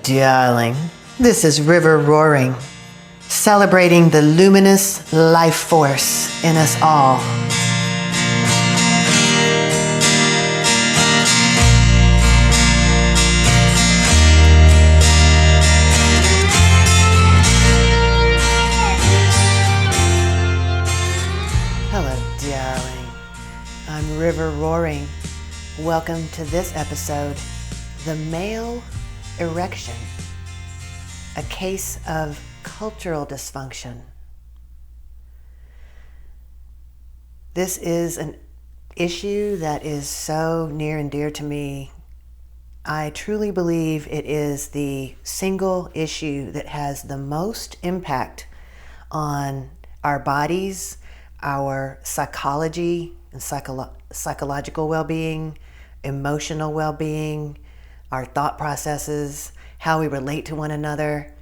darling. This is River Roaring, celebrating the luminous life force in us all. Hello, darling. I'm River Roaring. Welcome to this episode, The Male Erection, a case of cultural dysfunction. This is an issue that is so near and dear to me. I truly believe it is the single issue that has the most impact on our bodies, our psychology and psychological well-being, emotional well-being, our thought processes, how we relate to one another.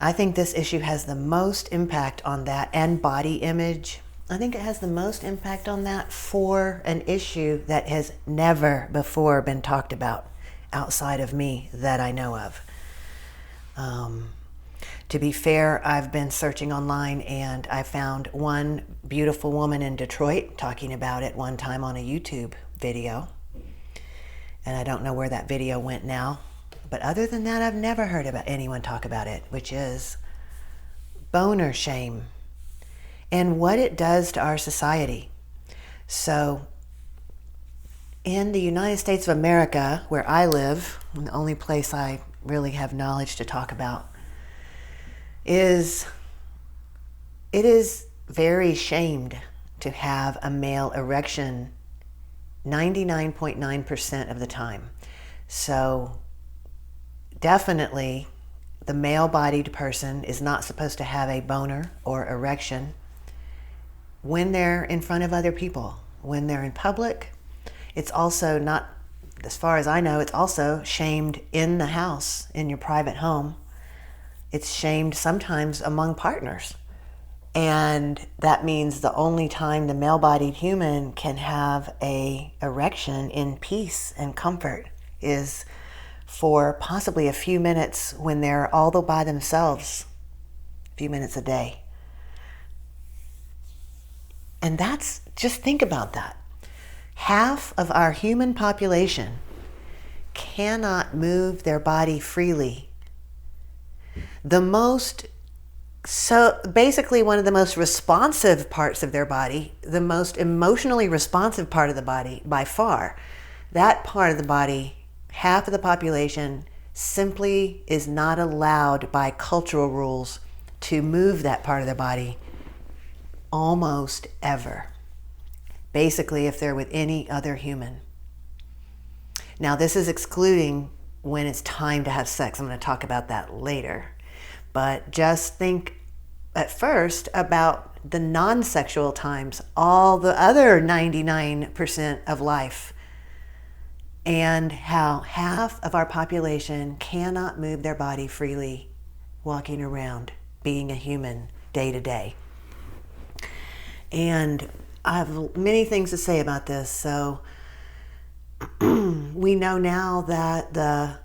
I think this issue has the most impact on that, and body image. I think it has the most impact on that for an issue that has never before been talked about outside of me that I know of. To be fair, I've been searching online and I found one beautiful woman in Detroit talking about it one time on a YouTube video. And I don't know where that video went now. But other than that, I've never heard about anyone talk about it, which is boner shame and what it does to our society. So in the United States of America, where I live, the only place I really have knowledge to talk about, it is very shamed to have a male erection 99.9% of the time. So definitely the male-bodied person is not supposed to have a boner or erection when they're in front of other people. When they're in public, it's also not, as far as I know, it's also shamed in the house, in your private home. It's shamed sometimes among partners. And that means the only time the male-bodied human can have a erection in peace and comfort is for possibly a few minutes when they're all by themselves, a few minutes a day. And that's, just think about that. Half of our human population cannot move their body freely. So basically one of the most responsive parts of their body, the most emotionally responsive part of the body by far, that part of the body, half of the population simply is not allowed by cultural rules to move that part of their body almost ever. Basically, if they're with any other human. Now, this is excluding when it's time to have sex. I'm going to talk about that later. But just think at first about the non-sexual times, all the other 99% of life, and how half of our population cannot move their body freely, walking around, being a human day to day. And I have many things to say about this. So we know now that the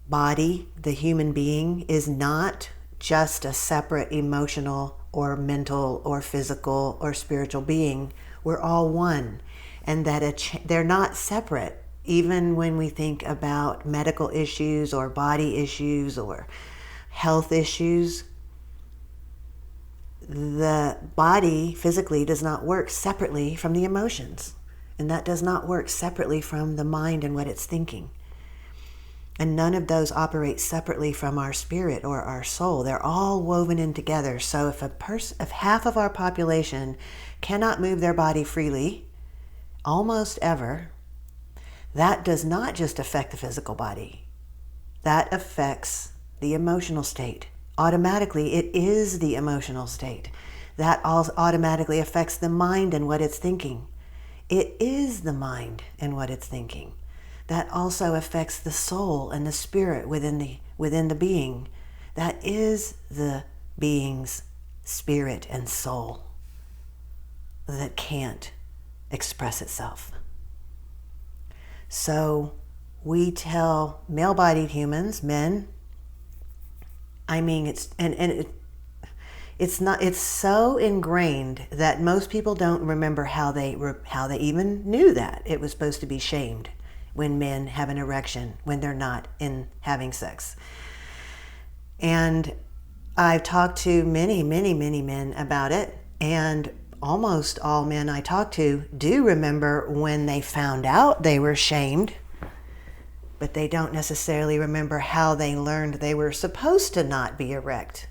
body, the human being, is not just a separate emotional or mental or physical or spiritual being. We're all one, and that they're not separate. Even when we think about medical issues or body issues or health issues, the body physically does not work separately from the emotions, and that does not work separately from the mind and what it's thinking. And none of those operate separately from our spirit or our soul. They're all woven in together. So if half of our population cannot move their body freely, almost ever, that does not just affect the physical body. That affects the emotional state. Automatically, it is the emotional state. That also automatically affects the mind and what it's thinking. It is the mind and what it's thinking. That also affects the soul and the spirit within the being. That is the being's spirit and soul that can't express itself. So we tell male-bodied humans, men, I mean, it's so ingrained that most people don't remember how they even knew that it was supposed to be shamed when men have an erection when they're not in having sex. And I've talked to many men about it, and almost all men I talk to do remember when they found out they were shamed, but they don't necessarily remember how they learned they were supposed to not be erect.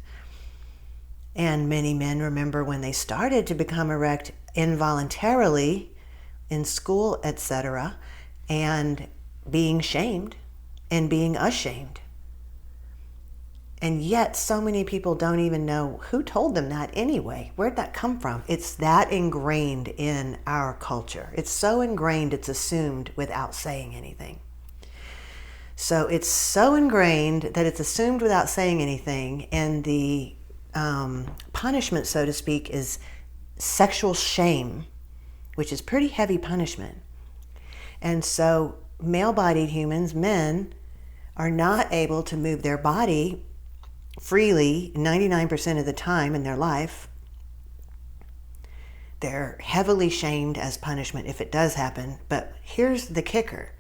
And many men remember when they started to become erect involuntarily in school, etc., and being shamed and being ashamed. And yet so many people don't even know who told them that anyway. Where'd that come from? It's that ingrained in our culture. It's so ingrained it's assumed without saying anything. So it's so ingrained that it's assumed without saying anything, and the punishment, so to speak, is sexual shame, which is pretty heavy punishment. And so male-bodied humans, men, are not able to move their body freely 99% of the time in their life. They're heavily shamed as punishment if it does happen. But here's the kicker.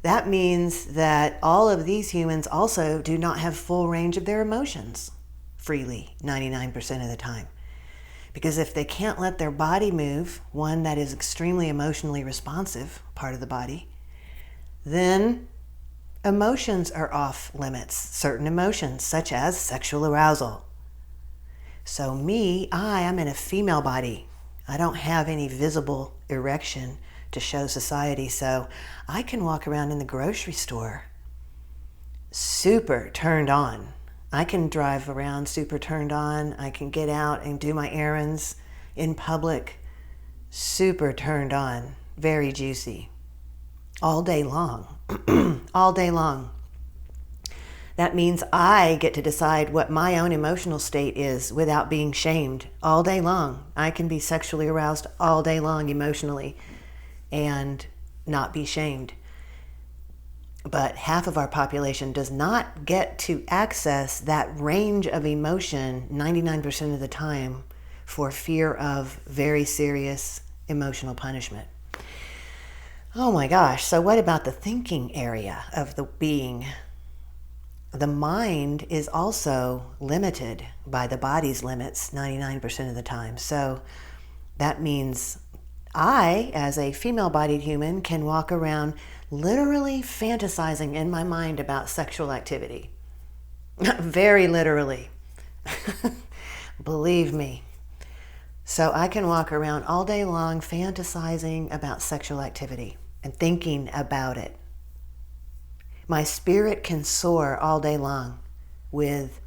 That means that all of these humans also do not have full range of their emotions freely 99% of the time. Because if they can't let their body move, one that is extremely emotionally responsive part of the body, then emotions are off limits. Certain emotions, such as sexual arousal. So I'm in a female body. I don't have any visible erection to show society, so I can walk around in the grocery store super turned on. I can drive around super turned on. I can get out and do my errands in public super turned on, very juicy, all day long. All day long. That means I get to decide what my own emotional state is without being shamed all day long. I can be sexually aroused all day long emotionally and not be shamed. But half of our population does not get to access that range of emotion 99% of the time for fear of very serious emotional punishment. Oh my gosh, so what about the thinking area of the being? The mind is also limited by the body's limits 99% of the time. So that means I, as a female-bodied human, can walk around literally fantasizing in my mind about sexual activity. Very literally. Believe me. So I can walk around all day long fantasizing about sexual activity and thinking about it. My spirit can soar all day long with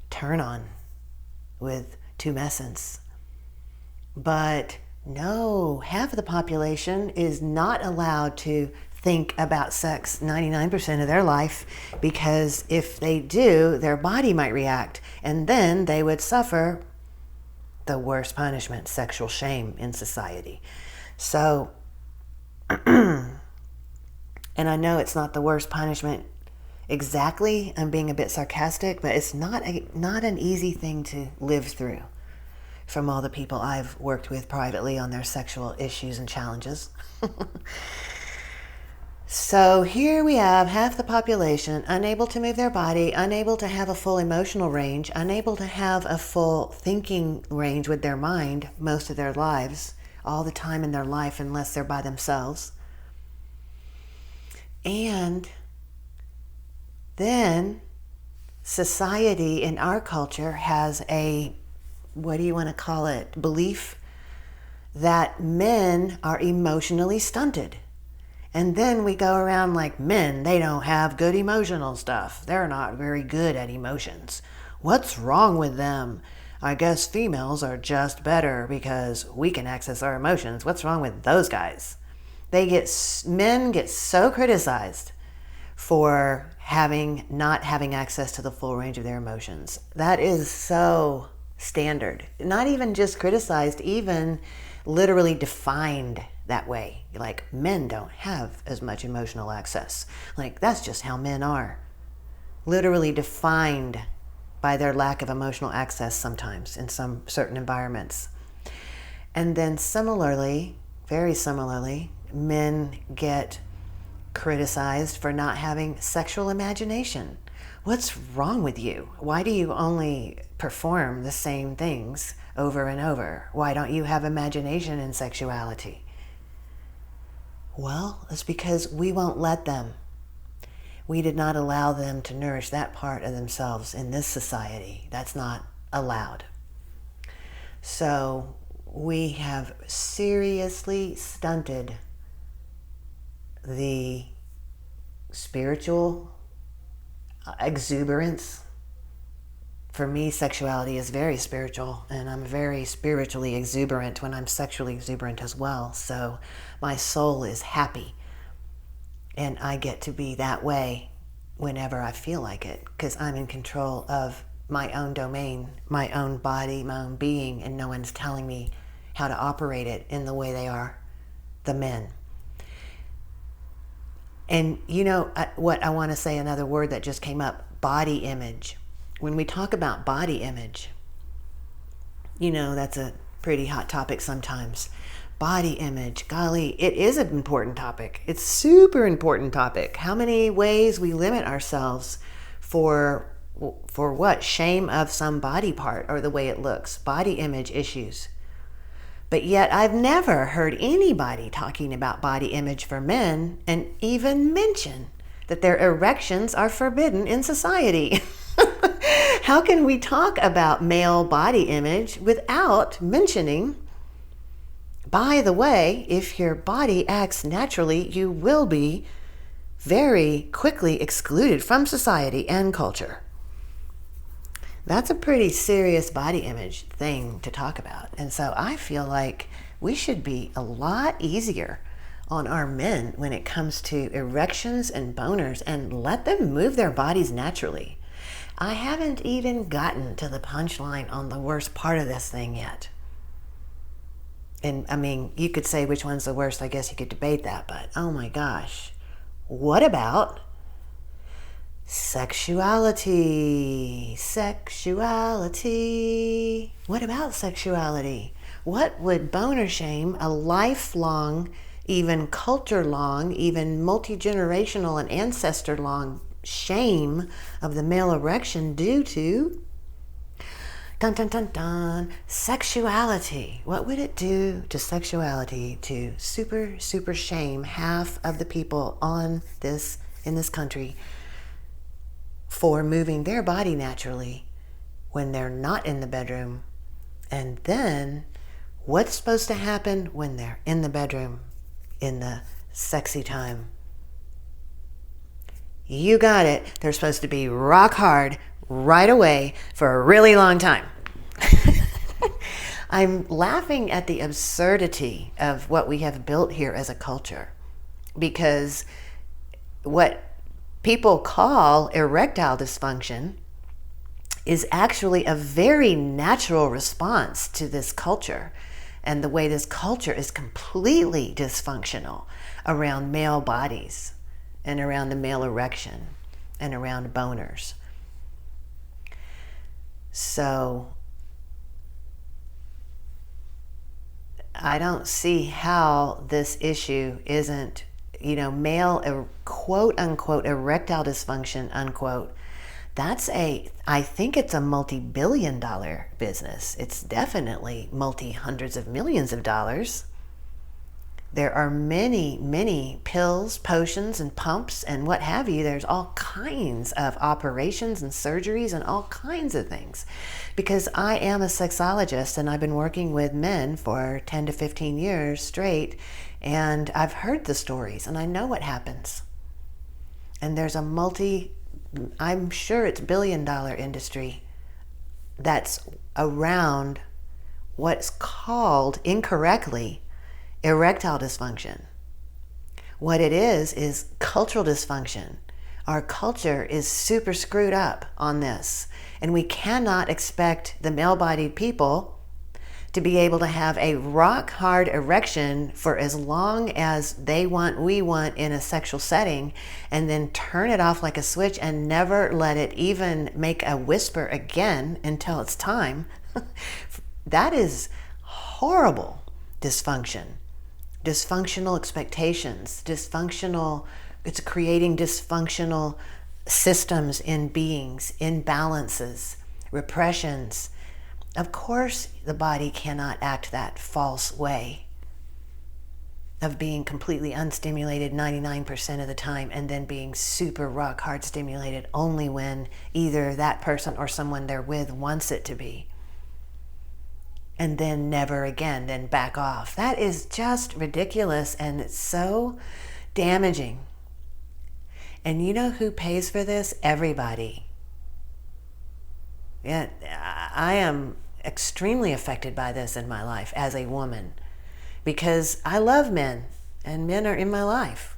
turn on, with tumescence. But no, half of the population is not allowed to think about sex 99% of their life, because if they do, their body might react, and then they would suffer the worst punishment, sexual shame in society. So, and I know it's not the worst punishment exactly, I'm being a bit sarcastic, but it's not an easy thing to live through from all the people I've worked with privately on their sexual issues and challenges. So here we have half the population unable to move their body, unable to have a full emotional range, unable to have a full thinking range with their mind most of their lives, all the time in their life unless they're by themselves. And then society in our culture has a, what do you want to call it, belief that men are emotionally stunted. And then we go around like, men, they don't have good emotional stuff. They're not very good at emotions. What's wrong with them? I guess females are just better because we can access our emotions. What's wrong with those guys? Men get so criticized for not having access to the full range of their emotions. That is so standard. Not even just criticized, even literally defined that way. Like, men don't have as much emotional access. Like, that's just how men are. Literally defined by their lack of emotional access sometimes in some certain environments. And then similarly, very similarly, men get criticized for not having sexual imagination. What's wrong with you? Why do you only perform the same things over and over? Why don't you have imagination in sexuality? Well, it's because we won't let them. We did not allow them to nourish that part of themselves in this society. That's not allowed. So we have seriously stunted the spiritual exuberance. For me, sexuality is very spiritual, and I'm very spiritually exuberant when I'm sexually exuberant as well. So my soul is happy, and I get to be that way whenever I feel like it, because I'm in control of my own domain, my own body, my own being, and no one's telling me how to operate it in the way they are, the men. And you know what I want to say, another word that just came up, body image. When we talk about body image, you know, that's a pretty hot topic sometimes. Body image, golly, it is an important topic. It's super important topic. How many ways we limit ourselves for what? Shame of some body part or the way it looks, body image issues. But yet I've never heard anybody talking about body image for men and even mention that their erections are forbidden in society. How can we talk about male body image without mentioning, by the way, if your body acts naturally, you will be very quickly excluded from society and culture. That's a pretty serious body image thing to talk about. And so I feel like we should be a lot easier on our men when it comes to erections and boners and let them move their bodies naturally. I haven't even gotten to the punchline on the worst part of this thing yet. And I mean, you could say which one's the worst. I guess you could debate that, but oh my gosh. What about sexuality? Sexuality. What about sexuality? What would boner shame, a lifelong, even culture-long, even multi-generational and ancestor-long shame of the male erection do to dun dun dun dun sexuality? What would it do to sexuality to super shame half of the people in this country for moving their body naturally when they're not in the bedroom? And then what's supposed to happen when they're in the bedroom in the sexy time? You got it. They're supposed to be rock hard right away for a really long time. I'm laughing at the absurdity of what we have built here as a culture, because what people call erectile dysfunction is actually a very natural response to this culture and the way this culture is completely dysfunctional around male bodies and around the male erection and around boners. So I don't see how this issue isn't, male quote unquote erectile dysfunction unquote. I think it's a multi-billion-dollar business. It's definitely multi-hundreds of millions of dollars. There are many, many pills, potions, and pumps, and what have you. There's all kinds of operations and surgeries and all kinds of things. Because I am a sexologist, and I've been working with men for 10 to 15 years straight, and I've heard the stories, and I know what happens. And there's I'm sure it's billion-dollar industry that's around what's called incorrectly erectile dysfunction. What it is cultural dysfunction. Our culture is super screwed up on this, and we cannot expect the male-bodied people to be able to have a rock hard erection for as long as they want, we want in a sexual setting, and then turn it off like a switch and never let it even make a whisper again until it's time. That is horrible dysfunction. Dysfunctional expectations, it's creating dysfunctional systems in beings, imbalances, repressions. Of course, the body cannot act that false way of being completely unstimulated 99% of the time and then being super rock hard stimulated only when either that person or someone they're with wants it to be. And then never again, then back off. That is just ridiculous, and it's so damaging. And you know who pays for this? Everybody. Yeah, I am extremely affected by this in my life as a woman because I love men and men are in my life.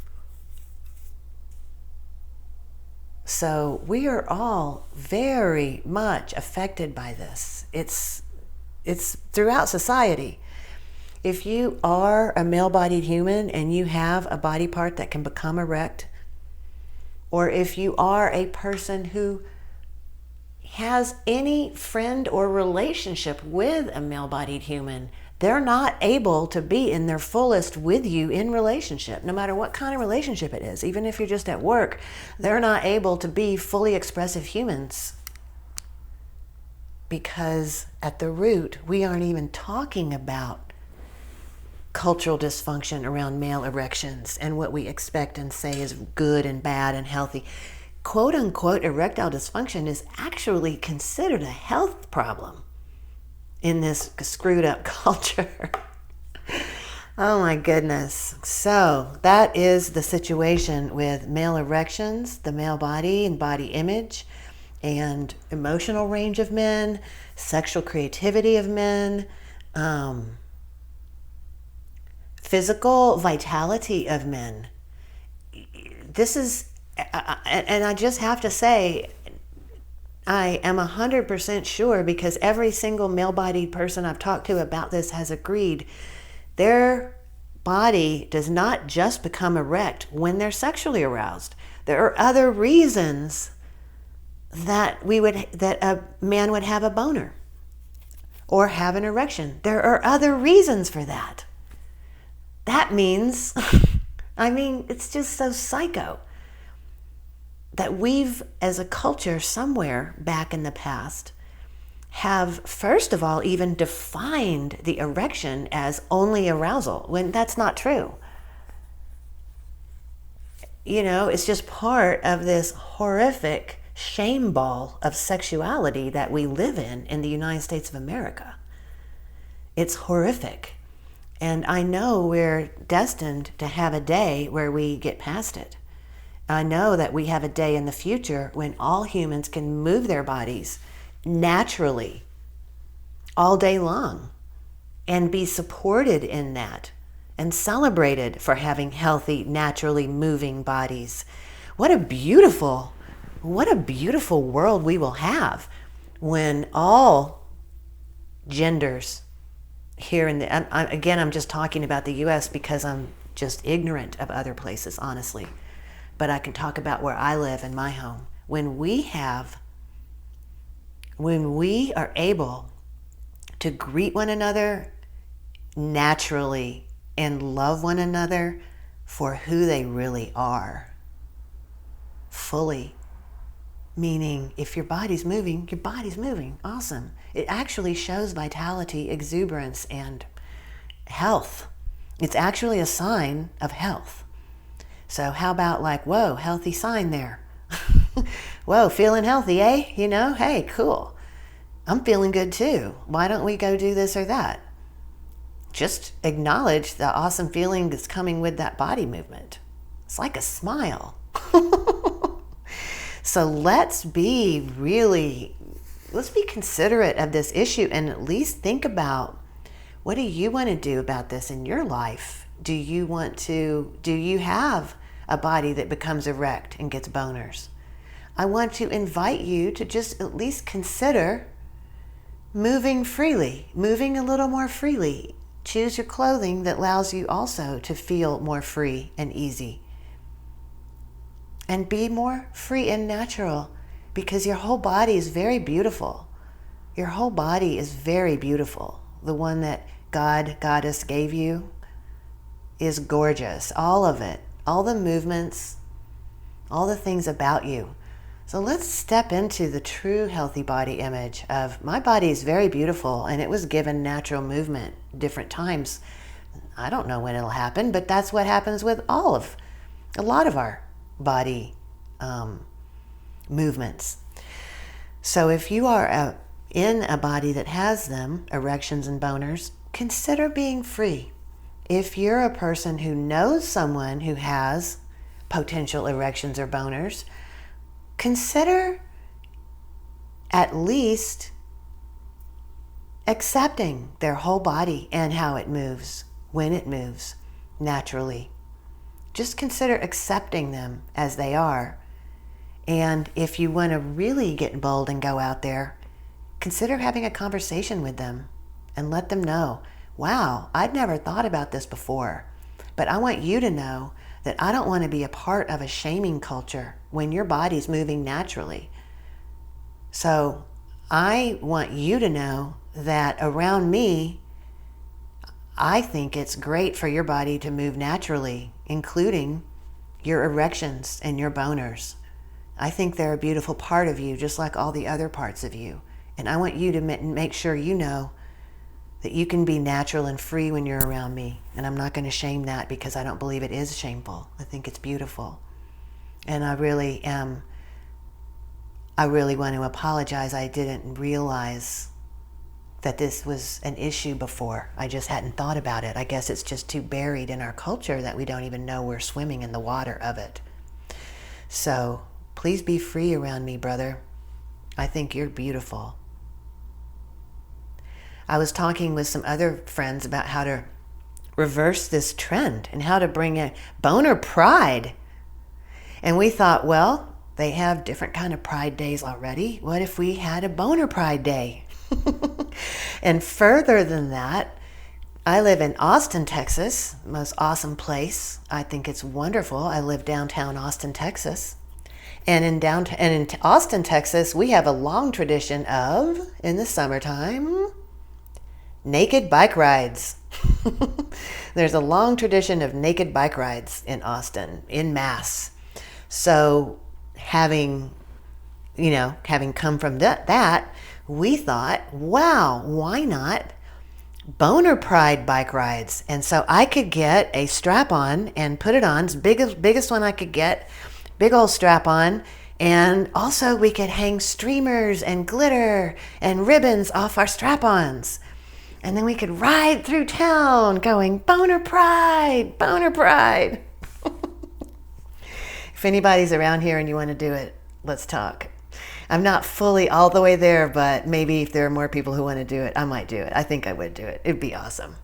So we are all very much affected by this. It's throughout society. If you are a male-bodied human and you have a body part that can become erect, or if you are a person who has any friend or relationship with a male-bodied human, they're not able to be in their fullest with you in relationship, no matter what kind of relationship it is. Even if you're just at work, they're not able to be fully expressive humans. Because at the root, we aren't even talking about cultural dysfunction around male erections and what we expect and say is good and bad and healthy. Quote unquote erectile dysfunction is actually considered a health problem in this screwed up culture. Oh my goodness. So that is the situation with male erections, the male body and body image, and emotional range of men, sexual creativity of men, physical vitality of men. This is, and I just have to say, I am 100% sure, because every single male-bodied person I've talked to about this has agreed, their body does not just become erect when they're sexually aroused. There are other reasons that a man would have a boner or have an erection. There are other reasons for that. That means, it's just so psycho that we've, as a culture somewhere back in the past, have first of all even defined the erection as only arousal, when that's not true. It's just part of this horrific shame ball of sexuality that we live in the United States of America. It's horrific. And I know we're destined to have a day where we get past it. I know that we have a day in the future when all humans can move their bodies naturally all day long and be supported in that and celebrated for having healthy, naturally moving bodies. What a beautiful world we will have when all genders here in I'm just talking about the US because I'm just ignorant of other places, honestly. But I can talk about where I live in my home. When we are able to greet one another naturally and love one another for who they really are, fully. Meaning, if your body's moving, your body's moving. Awesome. It actually shows vitality, exuberance, and health. It's actually a sign of health. So how about whoa, healthy sign there. Whoa, feeling healthy, eh? Hey, cool. I'm feeling good too. Why don't we go do this or that? Just acknowledge the awesome feeling that's coming with that body movement. It's like a smile. So let's be considerate of this issue and at least think about, what do you want to do about this in your life? Do you have a body that becomes erect and gets boners? I want to invite you to just at least consider moving freely, moving a little more freely. Choose your clothing that allows you also to feel more free and easy. And be more free and natural, because your whole body is very beautiful. Your whole body is very beautiful. The one that God, Goddess gave you is gorgeous. All of it. All the movements, all the things about you. So let's step into the true healthy body image of my body is very beautiful, and it was given natural movement different times. I don't know when it'll happen, but that's what happens with a lot of our body movements. So if you are in a body that has them, erections and boners, consider being free. If you're a person who knows someone who has potential erections or boners, consider at least accepting their whole body and how it moves, when it moves naturally. Just consider accepting them as they are. And if you want to really get bold and go out there, consider having a conversation with them and let them know, wow, I'd never thought about this before, but I want you to know that I don't want to be a part of a shaming culture when your body's moving naturally. So I want you to know that around me, I think it's great for your body to move naturally, including your erections and your boners. I think they're a beautiful part of you, just like all the other parts of you. And I want you to make sure you know that you can be natural and free when you're around me. And I'm not going to shame that, because I don't believe it is shameful. I think it's beautiful. And I really want to apologize. I didn't realize that this was an issue before. I just hadn't thought about it. I guess it's just too buried in our culture that we don't even know we're swimming in the water of it. So please be free around me, brother. I think you're beautiful. I was talking with some other friends about how to reverse this trend and how to bring a boner pride. And we thought, well, they have different kind of pride days already. What if we had a boner pride day? And further than that, I live in Austin, Texas, the most awesome place. I think it's wonderful. I live downtown Austin, Texas. And in Austin, Texas, we have a long tradition of, in the summertime, naked bike rides. There's a long tradition of naked bike rides in Austin, en masse. So having come from that, we thought, wow, why not boner pride bike rides? And so I could get a strap on and put it on. It's the biggest one I could get, big old strap on. And also we could hang streamers and glitter and ribbons off our strap-ons. And then we could ride through town going, boner pride, boner pride. If anybody's around here and you want to do it, let's talk. I'm not fully all the way there, but maybe if there are more people who want to do it, I might do it. I think I would do it. It'd be awesome.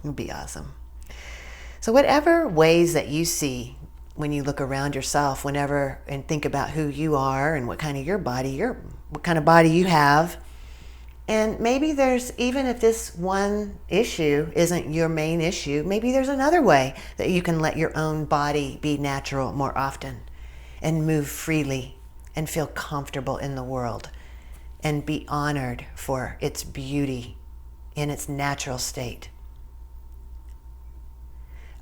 It'd be awesome. So whatever ways that you see when you look around yourself, and think about who you are and what kind of what kind of body you have. And maybe there's, even if this one issue isn't your main issue, maybe there's another way that you can let your own body be natural more often and move freely and feel comfortable in the world and be honored for its beauty in its natural state.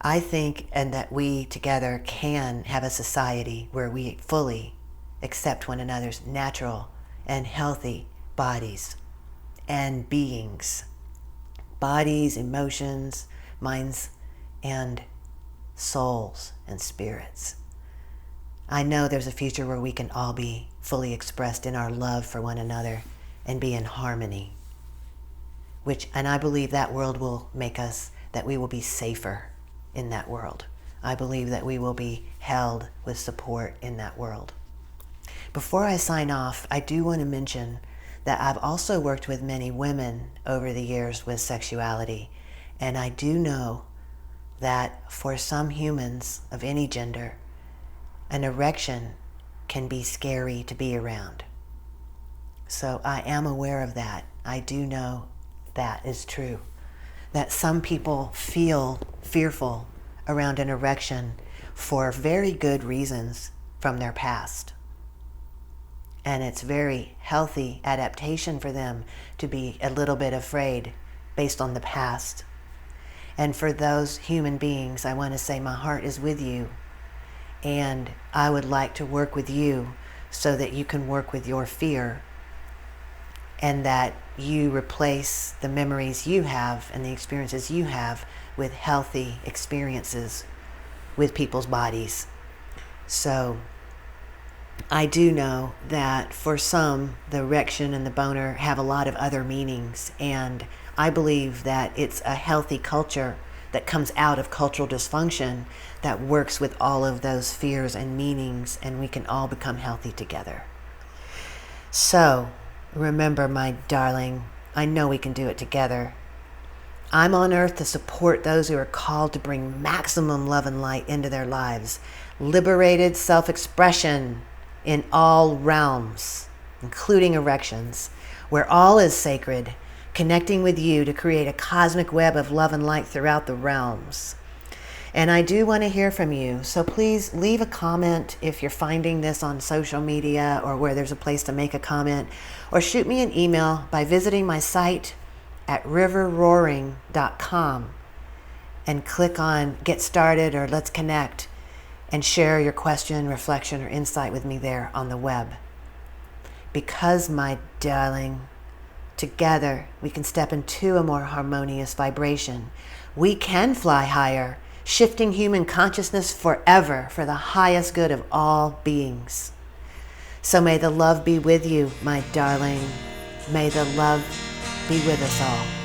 I think that we together can have a society where we fully accept one another's natural and healthy bodies and beings. Bodies, emotions, minds, and souls and spirits. I know there's a future where we can all be fully expressed in our love for one another and be in harmony. And I believe that world will make us, that we will be safer in that world. I believe that we will be held with support in that world. Before I sign off, I do want to mention that I've also worked with many women over the years with sexuality. And I do know that for some humans of any gender, an erection can be scary to be around. So I am aware of that. I do know that is true. That some people feel fearful around an erection for very good reasons from their past. And it's very healthy adaptation for them to be a little bit afraid based on the past. And for those human beings, I want to say my heart is with you. And I would like to work with you so that you can work with your fear, and that you replace the memories you have and the experiences you have with healthy experiences with people's bodies. So I do know that for some, the erection and the boner have a lot of other meanings, and I believe that it's a healthy culture that comes out of cultural dysfunction that works with all of those fears and meanings, and we can all become healthy together. So remember, my darling, I know we can do it together. I'm on earth to support those who are called to bring maximum love and light into their lives. Liberated self-expression in all realms, including erections, where all is sacred, connecting with you to create a cosmic web of love and light throughout the realms. And I do want to hear from you, so please leave a comment if you're finding this on social media or where there's a place to make a comment, or shoot me an email by visiting my site at riverroaring.com and click on Get Started or Let's Connect and share your question, reflection, or insight with me there on the web. Because, my darling, together we can step into a more harmonious vibration. We can fly higher, shifting human consciousness forever for the highest good of all beings. So may the love be with you, my darling. May the love be with us all.